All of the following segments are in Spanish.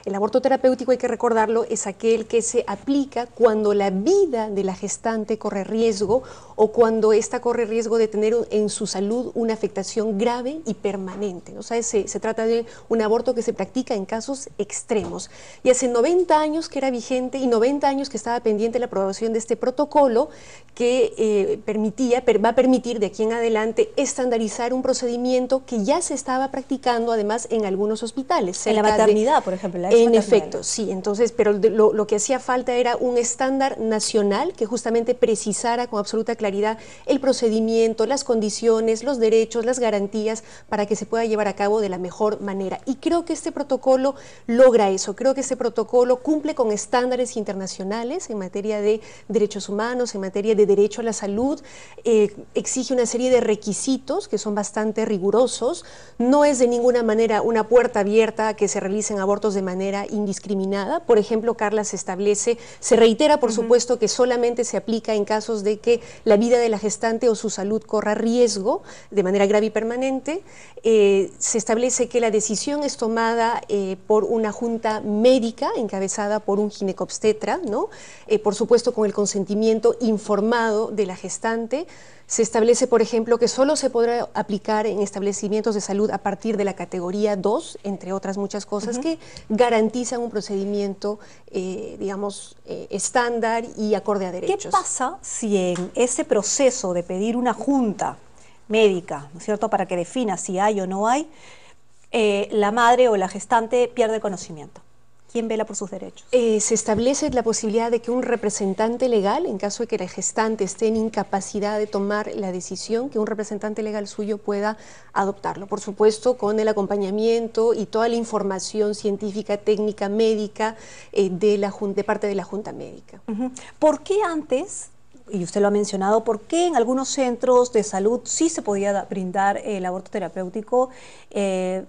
El aborto terapéutico, hay que recordarlo, es aquel que se aplica cuando la vida de la gestante corre riesgo o cuando ésta corre riesgo de tener en su salud una afectación grave y permanente. O sea, se trata de un aborto que se practica en casos extremos. Y hace 90 años que era vigente y 90 años que estaba pendiente la aprobación de este protocolo que va a permitir de aquí en adelante estandarizar un procedimiento que ya se estaba practicando además en algunos hospitales. En la maternidad, por ejemplo. En efecto, sí. Entonces, pero lo que hacía falta era un estándar nacional que justamente precisara con absoluta claridad el procedimiento, las condiciones, los derechos, las garantías para que se pueda llevar a cabo de la mejor manera. Y creo que este protocolo logra eso. Creo que este protocolo cumple con estándares internacionales en materia de derechos humanos, en materia de derecho a la salud, exige una serie de requisitos que son bastante rigurosos. No es de ninguna manera una puerta abierta a que se realicen abortos de manera indiscriminada. Por ejemplo, Carla, se reitera, por supuesto, que solamente se aplica en casos de que la vida de la gestante o su salud corra riesgo de manera grave y permanente. Se establece que la decisión es tomada por una junta médica encabezada por un ginecobstetra, ¿no? Por supuesto, con el consentimiento informado de la gestante. Se establece, por ejemplo, que solo se podrá aplicar en establecimientos de salud a partir de la categoría 2, entre otras muchas cosas que garantizan un procedimiento, estándar y acorde a derechos. ¿Qué pasa si en ese proceso de pedir una junta médica, ¿no es cierto?, para que defina si hay o no hay, la madre o la gestante pierde conocimiento? ¿Quién vela por sus derechos? Se establece la posibilidad de que un representante legal, en caso de que la gestante esté en incapacidad de tomar la decisión, que un representante legal suyo pueda adoptarlo. Por supuesto, con el acompañamiento y toda la información científica, técnica, médica de parte de la Junta Médica. ¿Por qué antes, y usted lo ha mencionado, por qué en algunos centros de salud sí se podía brindar el aborto terapéutico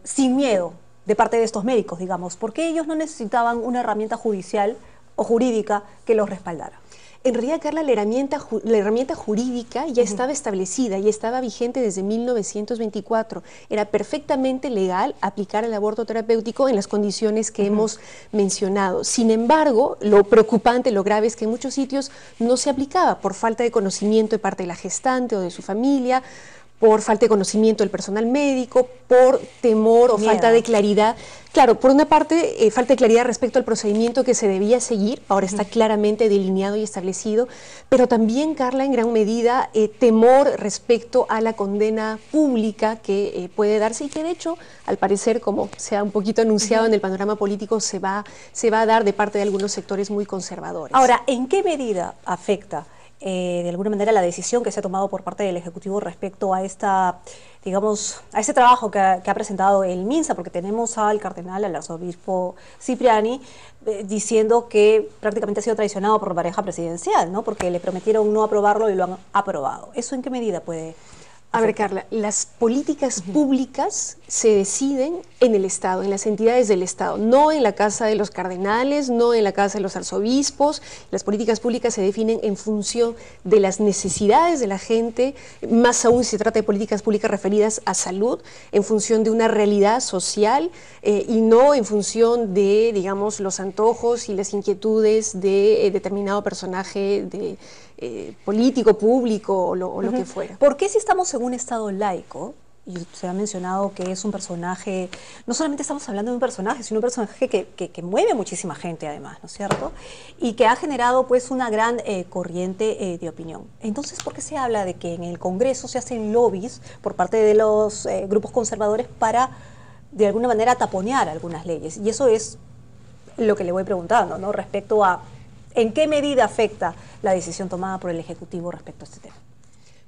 sin miedo de parte de estos médicos, digamos? ¿Por qué ellos no necesitaban una herramienta judicial o jurídica que los respaldara? En realidad, Carla, la herramienta jurídica ya estaba establecida y estaba vigente desde 1924. Era perfectamente legal aplicar el aborto terapéutico en las condiciones que hemos mencionado. Sin embargo, lo preocupante, lo grave es que en muchos sitios no se aplicaba por falta de conocimiento de parte de la gestante o de su familia, por falta de conocimiento del personal médico, por temor o falta de claridad. Claro, por una parte, falta de claridad respecto al procedimiento que se debía seguir, ahora está claramente delineado y establecido, pero también, Carla, en gran medida, temor respecto a la condena pública que puede darse y que, de hecho, al parecer, como se ha un poquito anunciado en el panorama político, se va a dar de parte de algunos sectores muy conservadores. Ahora, ¿en qué medida afecta de alguna manera la decisión que se ha tomado por parte del Ejecutivo respecto a esta, digamos, a ese trabajo que ha presentado el MINSA? Porque tenemos al cardenal, al arzobispo Cipriani, diciendo que prácticamente ha sido traicionado por la pareja presidencial, ¿no? Porque le prometieron no aprobarlo y lo han aprobado. ¿Eso en qué medida puede...? A ver, Carla, las políticas públicas se deciden en el Estado, en las entidades del Estado, no en la casa de los cardenales, no en la casa de los arzobispos. Las políticas públicas se definen en función de las necesidades de la gente, más aún si se trata de políticas públicas referidas a salud, en función de una realidad social y no en función de, digamos, los antojos y las inquietudes de determinado personaje político, público o lo que fuera. ¿Por qué si estamos en un Estado laico, y se ha mencionado que es un personaje, no solamente estamos hablando de un personaje, sino un personaje que mueve a muchísima gente además, ¿no es cierto? Y que ha generado pues una gran corriente de opinión. Entonces, ¿por qué se habla de que en el Congreso se hacen lobbies por parte de los grupos conservadores para, de alguna manera, taponear algunas leyes? Y eso es lo que le voy preguntando, ¿no? Respecto a ¿en qué medida afecta la decisión tomada por el Ejecutivo respecto a este tema?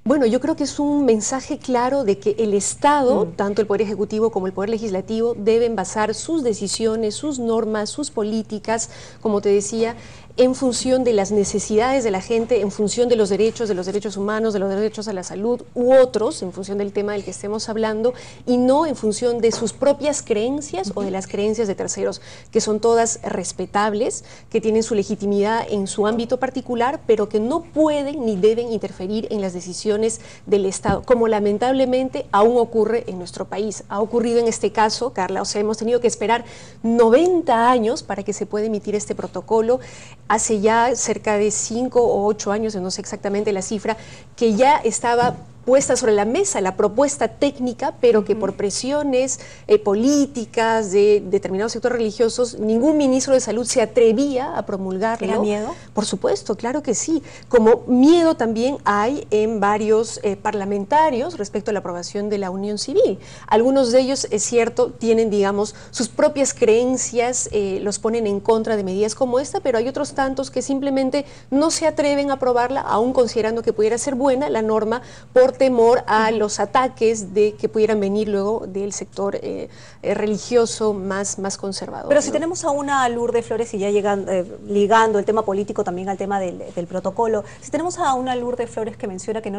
Bueno, yo creo que es un mensaje claro de que el Estado, tanto el Poder Ejecutivo como el Poder Legislativo, deben basar sus decisiones, sus normas, sus políticas, como te decía, en función de las necesidades de la gente, en función de los derechos humanos, de los derechos a la salud u otros, en función del tema del que estemos hablando, y no en función de sus propias creencias o de las creencias de terceros, que son todas respetables, que tienen su legitimidad en su ámbito particular, pero que no pueden ni deben interferir en las decisiones instituciones del Estado, como lamentablemente aún ocurre en nuestro país. Ha ocurrido en este caso, Carla, o sea, hemos tenido que esperar 90 años para que se pueda emitir este protocolo. Hace ya cerca de 5 o 8 años, no sé exactamente la cifra, que ya estaba puesta sobre la mesa la propuesta técnica, pero que por presiones políticas de determinados sectores religiosos, ningún ministro de salud se atrevía a promulgarlo. ¿Era miedo? Por supuesto, claro que sí. Como miedo también hay en varios parlamentarios respecto a la aprobación de la unión civil. Algunos de ellos, es cierto, tienen, digamos, sus propias creencias, los ponen en contra de medidas como esta, pero hay otros tantos que simplemente no se atreven a aprobarla, aún considerando que pudiera ser buena la norma, por temor a los ataques que pudieran venir luego del sector religioso más conservador. Pero si tenemos a una Lourdes Flores, y ya ligando el tema político también al tema del protocolo, si tenemos a una Lourdes Flores que menciona que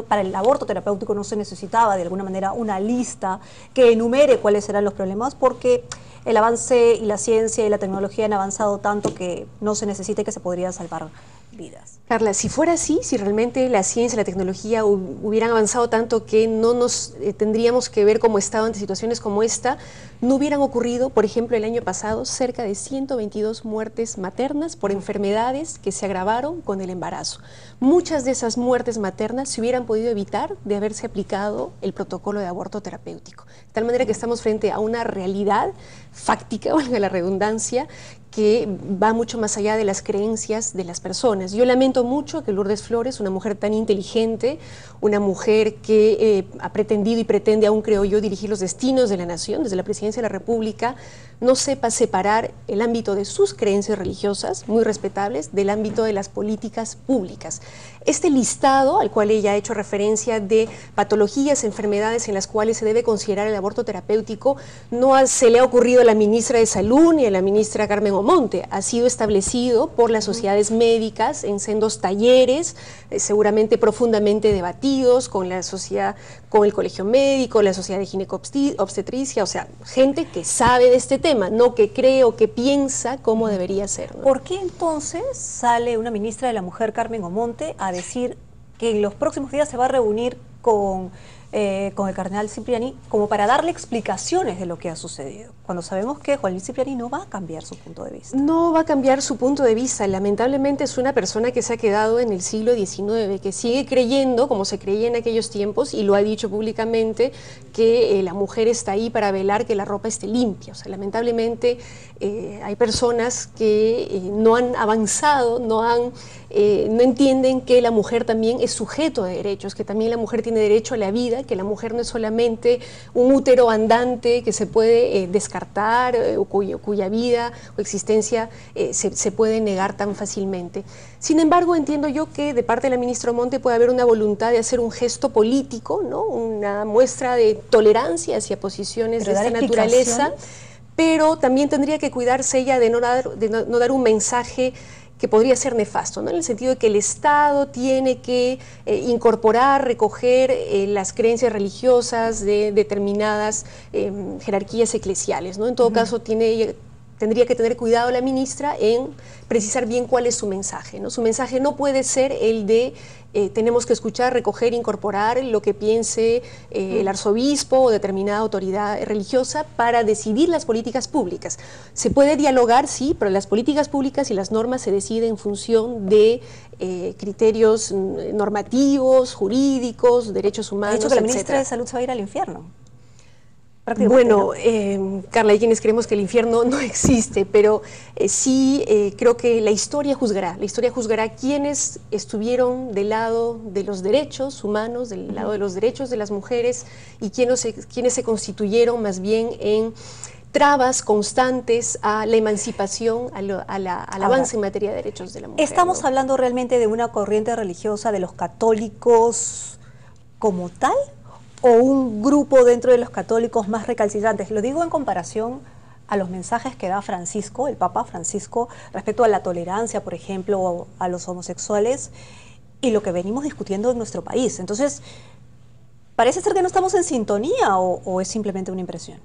para el aborto terapéutico no se necesitaba de alguna manera una lista que enumere cuáles eran los problemas, porque el avance y la ciencia y la tecnología han avanzado tanto que no se necesita y que se podría salvar vidas. Carla, si fuera así, si realmente la ciencia y la tecnología hubieran avanzado tanto que no nos tendríamos que ver como Estado ante situaciones como esta, no hubieran ocurrido, por ejemplo, el año pasado, cerca de 122 muertes maternas por enfermedades que se agravaron con el embarazo. Muchas de esas muertes maternas se hubieran podido evitar de haberse aplicado el protocolo de aborto terapéutico. De tal manera que estamos frente a una realidad fáctica, valga la redundancia, que va mucho más allá de las creencias de las personas. Yo lamento mucho que Lourdes Flores, una mujer tan inteligente, una mujer que ha pretendido y pretende, aún creo yo, dirigir los destinos de la nación desde la presidencia de la República, no sepa separar el ámbito de sus creencias religiosas, muy respetables, del ámbito de las políticas públicas. Este listado al cual ella ha hecho referencia de patologías, enfermedades en las cuales se debe considerar el aborto terapéutico, no se le ha ocurrido a la ministra de Salud ni a la ministra Carmen Omonte, ha sido establecido por las sociedades médicas en sendos talleres, seguramente profundamente debatidos con la sociedad, con el Colegio Médico, la Sociedad de Ginecobstetricia, o sea, gente que sabe de este tema, no que cree o que piensa cómo debería ser, ¿no? ¿Por qué entonces sale una ministra de la Mujer, Carmen Omonte, a decir que en los próximos días se va a reunir con el cardenal Cipriani como para darle explicaciones de lo que ha sucedido, cuando sabemos que Juan Luis Cipriani no va a cambiar su punto de vista? No va a cambiar su punto de vista. Lamentablemente es una persona que se ha quedado en el siglo XIX, que sigue creyendo, como se creía en aquellos tiempos, y lo ha dicho públicamente, que la mujer está ahí para velar que la ropa esté limpia. O sea, lamentablemente hay personas que no han avanzado, no entienden que la mujer también es sujeto de derechos, que también la mujer tiene derecho a la vida, que la mujer no es solamente un útero andante que se puede descartar o cuya vida o existencia se puede negar tan fácilmente. Sin embargo, entiendo yo que de parte de la ministra Omonte puede haber una voluntad de hacer un gesto político, ¿no? Una muestra de tolerancia hacia posiciones de esta naturaleza, pero también tendría que cuidarse ella de no dar un mensaje que podría ser nefasto, ¿no? En el sentido de que el Estado tiene que incorporar, recoger las creencias religiosas de determinadas jerarquías eclesiales, ¿no? En todo caso, tendría que tener cuidado la ministra en precisar bien cuál es su mensaje, ¿no? Su mensaje no puede ser el de tenemos que escuchar, recoger, incorporar lo que piense el arzobispo o determinada autoridad religiosa para decidir las políticas públicas. Se puede dialogar, sí, pero las políticas públicas y las normas se deciden en función de criterios normativos, jurídicos, derechos humanos, Ha dicho que la etcétera. ministra de Salud se va a ir al infierno. Bueno, Carla, hay quienes creemos que el infierno no existe, pero sí creo que la historia juzgará quienes estuvieron del lado de los derechos humanos, del lado de los derechos de las mujeres y quienes se constituyeron más bien en trabas constantes a la emancipación, al avance en materia de derechos de la mujer. ¿Estamos ¿no? hablando realmente de una corriente religiosa de los católicos como tal? ¿O un grupo dentro de los católicos más recalcitrantes? Lo digo en comparación a los mensajes que da Francisco, el Papa Francisco, respecto a la tolerancia, por ejemplo, a los homosexuales, y lo que venimos discutiendo en nuestro país. Entonces, parece ser que no estamos en sintonía, o es simplemente una impresión.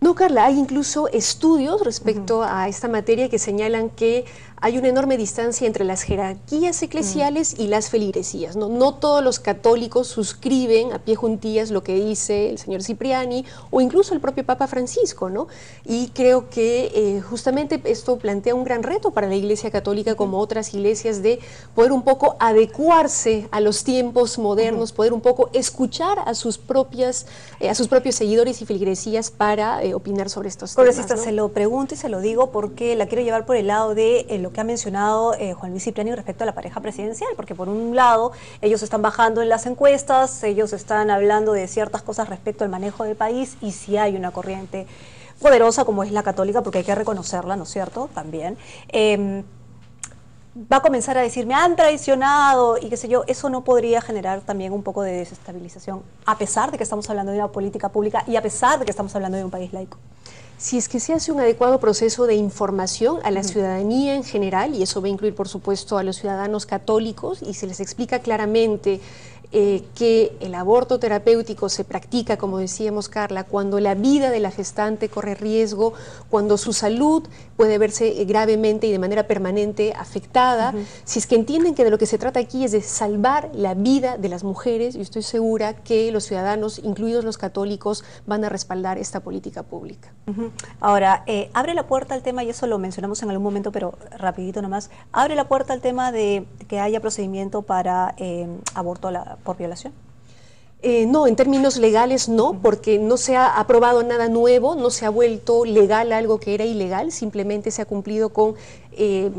No, Carla, hay incluso estudios respecto a esta materia que señalan que hay una enorme distancia entre las jerarquías eclesiales y las feligresías, ¿no? No todos los católicos suscriben a pie juntillas lo que dice el señor Cipriani o incluso el propio Papa Francisco, ¿no? Y creo que justamente esto plantea un gran reto para la Iglesia Católica, como otras iglesias, de poder un poco adecuarse a los tiempos modernos, poder un poco escuchar a sus propios seguidores y feligresías para opinar sobre estos temas, Congresista, ¿no? se lo pregunto y se lo digo porque la quiero llevar por el lado de lo que ha mencionado Juan Luis Cipriani respecto a la pareja presidencial, porque por un lado ellos están bajando en las encuestas, ellos están hablando de ciertas cosas respecto al manejo del país, y si hay una corriente poderosa como es la católica, porque hay que reconocerla, ¿no es cierto?, también, va a comenzar a decir, me han traicionado y qué sé yo. Eso no podría generar también un poco de desestabilización, a pesar de que estamos hablando de una política pública y a pesar de que estamos hablando de un país laico. Si es que se hace un adecuado proceso de información a la ciudadanía en general, y eso va a incluir, por supuesto, a los ciudadanos católicos, y se les explica claramente que el aborto terapéutico se practica, como decíamos, Carla, cuando la vida de la gestante corre riesgo, cuando su salud puede verse gravemente y de manera permanente afectada. Si es que entienden que de lo que se trata aquí es de salvar la vida de las mujeres, yo estoy segura que los ciudadanos, incluidos los católicos, van a respaldar esta política pública. Ahora, abre la puerta al tema, y eso lo mencionamos en algún momento, pero rapidito nomás, abre la puerta al tema de que haya procedimiento para aborto por violación. No, en términos legales no, porque no se ha aprobado nada nuevo, no se ha vuelto legal algo que era ilegal, simplemente se ha cumplido con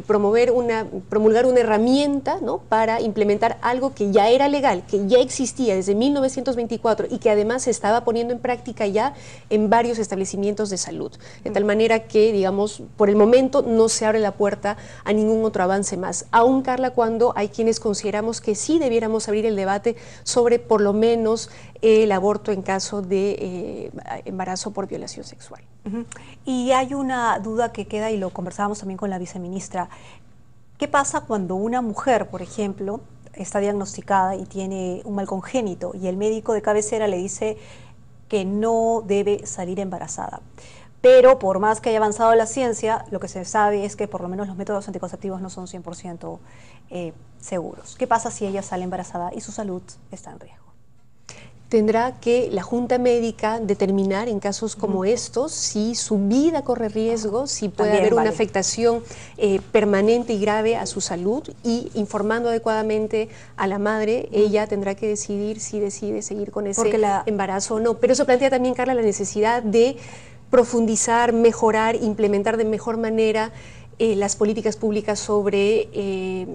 promulgar una herramienta, ¿no?, para implementar algo que ya era legal, que ya existía desde 1924 y que además se estaba poniendo en práctica ya en varios establecimientos de salud. De tal manera que, digamos, por el momento no se abre la puerta a ningún otro avance más. Aún, Carla, cuando hay quienes consideramos que sí debiéramos abrir el debate sobre por lo menos el aborto en caso de embarazo por violación sexual. Y hay una duda que queda, y lo conversábamos también con la viceministra. ¿Qué pasa cuando una mujer, por ejemplo, está diagnosticada y tiene un mal congénito y el médico de cabecera le dice que no debe salir embarazada? Pero por más que haya avanzado la ciencia, lo que se sabe es que por lo menos los métodos anticonceptivos no son 100% seguros. ¿Qué pasa si ella sale embarazada y su salud está en riesgo? Tendrá que la Junta Médica determinar en casos como estos si su vida corre riesgo, si puede También haber una vale. afectación permanente y grave a su salud, y informando adecuadamente a la madre, ella tendrá que decidir si decide seguir con ese embarazo o no. Pero eso plantea también, Carla, la necesidad de profundizar, mejorar, implementar de mejor manera las políticas públicas sobre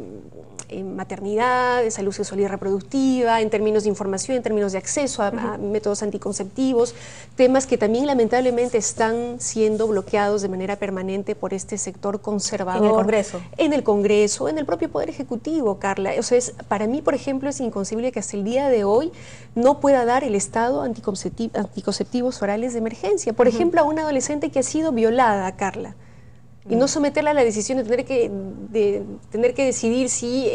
maternidad, de salud sexual y reproductiva, en términos de información, en términos de acceso a métodos anticonceptivos, temas que también lamentablemente están siendo bloqueados de manera permanente por este sector conservador. En el Congreso. En el Congreso, en el propio Poder Ejecutivo, Carla. O sea, para mí, por ejemplo, es inconcebible que hasta el día de hoy no pueda dar el Estado anticonceptivos orales de emergencia. Por ejemplo, a una adolescente que ha sido violada, Carla, y no someterla a la decisión de tener que decidir si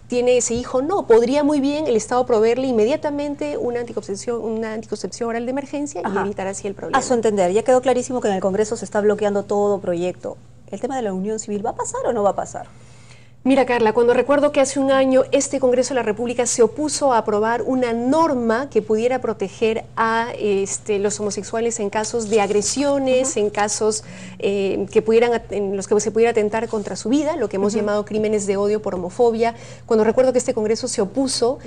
tiene ese hijo o no. Podría muy bien el Estado proveerle inmediatamente una anticoncepción oral de emergencia y evitar así el problema. A su entender, ya quedó clarísimo que en el Congreso se está bloqueando todo proyecto. ¿El tema de la unión civil va a pasar o no va a pasar? Mira, Carla, cuando recuerdo que hace un año este Congreso de la República se opuso a aprobar una norma que pudiera proteger a los homosexuales en casos de agresiones, en casos en los que se pudiera atentar contra su vida, lo que hemos llamado crímenes de odio por homofobia. Cuando recuerdo que este Congreso se opuso,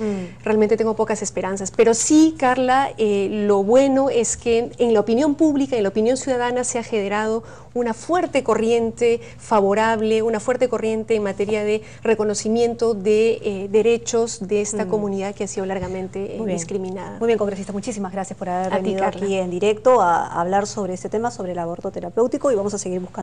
realmente tengo pocas esperanzas. Pero sí, Carla, lo bueno es que en la opinión pública, en la opinión ciudadana, se ha generado una fuerte corriente favorable, una fuerte corriente en materia de reconocimiento de derechos de esta comunidad que ha sido largamente discriminada. Muy bien, congresista, muchísimas gracias por haber venido Carla, aquí en directo a hablar sobre este tema, sobre el aborto terapéutico, y vamos a seguir buscando